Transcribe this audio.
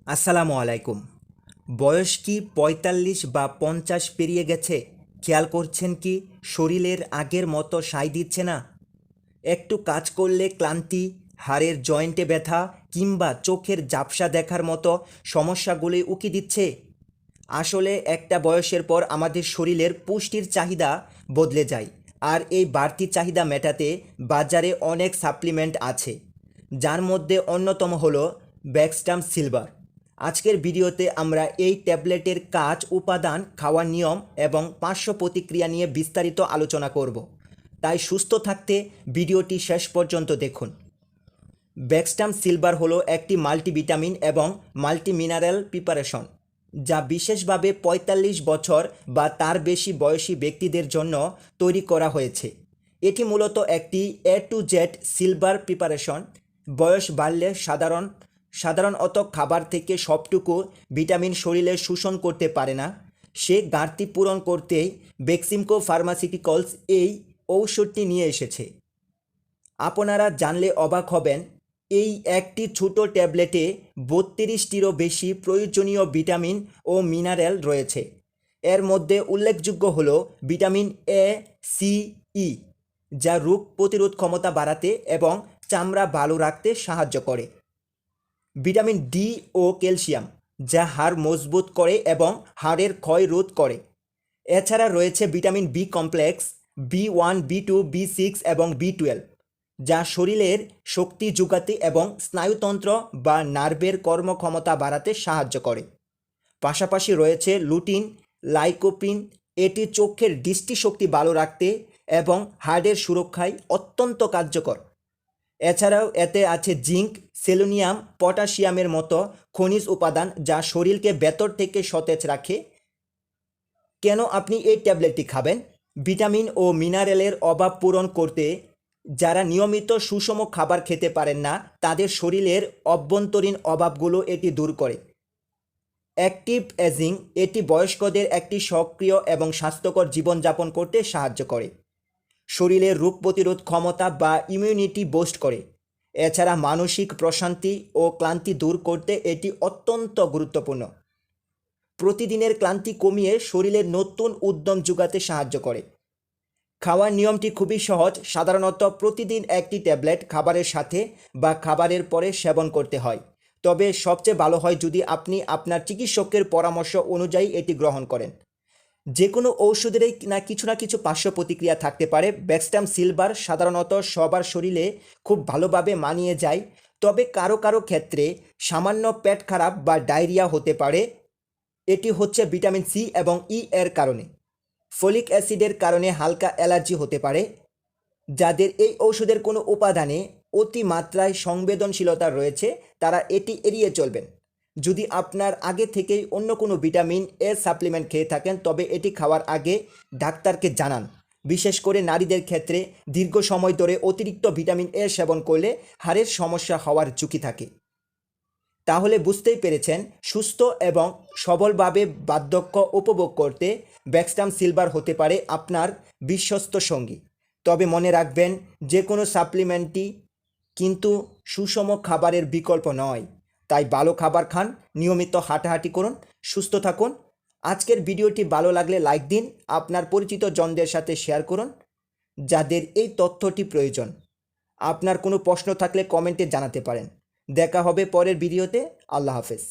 আসসালামু আলাইকুম। বয়স কি ৪৫ বা ৫০ পেরিয়ে গেছে? খেয়াল করছেন কি শরীরের আগের মতো সায় দিচ্ছে না? একটু কাজ করলে ক্লান্তি, হাড়ের জয়েন্টে ব্যথা কিংবা চোখের ঝাপসা দেখার মতো সমস্যাগুলি উকি দিচ্ছে। আসলে একটা বয়সের পর আমাদের শরীরের পুষ্টির চাহিদা বদলে যায়, আর এই বাড়তি চাহিদা মেটাতে বাজারে অনেক সাপ্লিমেন্ট আছে, যার মধ্যে অন্যতম হলো ব্যাকস্টাম সিলভার। আজকের ভিডিওতে আমরা এই ট্যাবলেটের কাজ, উপাদান, খাওয়ার নিয়ম এবং পার্শ্ব প্রতিক্রিয়া নিয়ে বিস্তারিত আলোচনা করব। তাই সুস্থ থাকতে ভিডিওটি শেষ পর্যন্ত দেখুন। ব্যাকস্টাম সিলভার হলো একটি মাল্টিভিটামিন এবং মাল্টিমিনারেল প্রিপারেশন, যা বিশেষভাবে ৪৫ বছর বা তার বেশি বয়সী ব্যক্তিদের জন্য তৈরি করা হয়েছে। এটি মূলত একটি এ টু জেড সিলভার প্রিপারেশন। বয়স বাড়লে সাধারণত খাবার থেকে সবটুকু ভিটামিন শরীরে শোষণ করতে পারে না। সে ঘাটতি পূরণ করতেই বেক্সিমকো ফার্মাসিউটিক্যালস এই ঔষধটি নিয়ে এসেছে। আপনারা জানলে অবাক হবেন, এই একটি ছোট ট্যাবলেটে ৩২টিরও বেশি প্রয়োজনীয় ভিটামিন ও মিনারেল রয়েছে। এর মধ্যে উল্লেখযোগ্য হল ভিটামিন এ, সি, ই, যা রোগ প্রতিরোধ ক্ষমতা বাড়াতে এবং চামড়া ভালো রাখতে সাহায্য করে। ভিটামিন ডি ও ক্যালসিয়াম, যা হাড় মজবুত করে এবং হাড়ের ক্ষয় রোধ করে। এছাড়া রয়েছে vitamin B complex, B one, B2, বি6 এবং বি12, যা শরীরের শক্তি যোগাতে এবং স্নায়ুতন্ত্র বা নার্ভের কর্মক্ষমতা বাড়াতে সাহায্য করে। পাশাপাশি রয়েছে লুটিন, লাইকোপিন। এটি চোখের দৃষ্টিশক্তি ভালো রাখতে এবং হার্টের সুরক্ষায় অত্যন্ত কার্যকর। এছাড়াও এতে আছে জিঙ্ক, সেলেনিয়াম, পটাশিয়ামের মতো খনিজ উপাদান, যা শরীরকে ভেতর থেকে সতেজ রাখে। কেন আপনি এই ট্যাবলেটটি খাবেন? ভিটামিন ও মিনারেলের অভাব পূরণ করতে। যারা নিয়মিত সুষম খাবার খেতে পারেন না, তাদের শরীরের অভ্যন্তরীণ অভাবগুলো এটি দূর করে। অ্যাক্টিভ এজিং, এটি বয়স্কদের একটি সক্রিয় এবং স্বাস্থ্যকর জীবনযাপন করতে সাহায্য করে। শরীরের রোগ প্রতিরোধ ক্ষমতা বা ইমিউনিটি বুস্ট করে। এছাড়া মানসিক প্রশান্তি ও ক্লান্তি দূর করতে এটি অত্যন্ত গুরুত্বপূর্ণ। প্রতিদিনের ক্লান্তি কমিয়ে শরীরের নতুন উদ্যম যোগাতে সাহায্য করে। খাওয়ার নিয়মটি খুবই সহজ। সাধারণত প্রতিদিন একটি ট্যাবলেট খাবারের সাথে বা খাবারের পরে সেবন করতে হয়। তবে সবচেয়ে ভালো হয় যদি আপনি আপনার চিকিৎসকের পরামর্শ অনুযায়ী এটি গ্রহণ করেন। যে কোনো ঔষধেরই কিছু না কিছু পার্শ্ব প্রতিক্রিয়া থাকতে পারে। ব্যাকস্টাম সিলভার সাধারণত সবার শরীরে খুব ভালোভাবে মানিয়ে যায়, তবে কারো কারো ক্ষেত্রে সামান্য পেট খারাপ বা ডায়রিয়া হতে পারে। এটি হচ্ছে ভিটামিন সি এবং ই এর কারণে। ফলিক অ্যাসিডের কারণে হালকা অ্যালার্জি হতে পারে। যাদের এই ঔষধের কোনো উপাদানে অতিমাত্রায় সংবেদনশীলতা রয়েছে, তারা এটি এড়িয়ে চলবেন। যদি আপনার আগে থেকেই অন্য কোনো ভিটামিন এ সাপ্লিমেন্ট খেয়ে থাকেন, তবে এটি খাওয়ার আগে ডাক্তারকে জানান। বিশেষ করে নারীদের ক্ষেত্রে দীর্ঘ সময় ধরে অতিরিক্ত ভিটামিন এ সেবন করলে হাড়ের সমস্যা হওয়ার ঝুঁকি থাকে। তাহলে বুঝতেই পেরেছেন, সুস্থ এবং সবলভাবে বার্ধক্য উপভোগ করতে ব্যাকস্টাম সিলভার হতে পারে আপনার বিশ্বস্ত সঙ্গী। তবে মনে রাখবেন, যে কোনো সাপ্লিমেন্টই কিন্তু সুষম খাবারের বিকল্প নয়। তাই ভালো খাবার খান, নিয়মিত হাঁটাহাঁটি করুন, সুস্থ থাকুন। আজকের ভিডিওটি ভালো লাগলে লাইক দিন, আপনার পরিচিত জনদের সাথে শেয়ার করুন যাদের এই তথ্যটি প্রয়োজন। আপনার কোনো প্রশ্ন থাকলে কমেন্টে জানাতে পারেন। দেখা হবে পরের ভিডিওতে। আল্লাহ হাফেজ।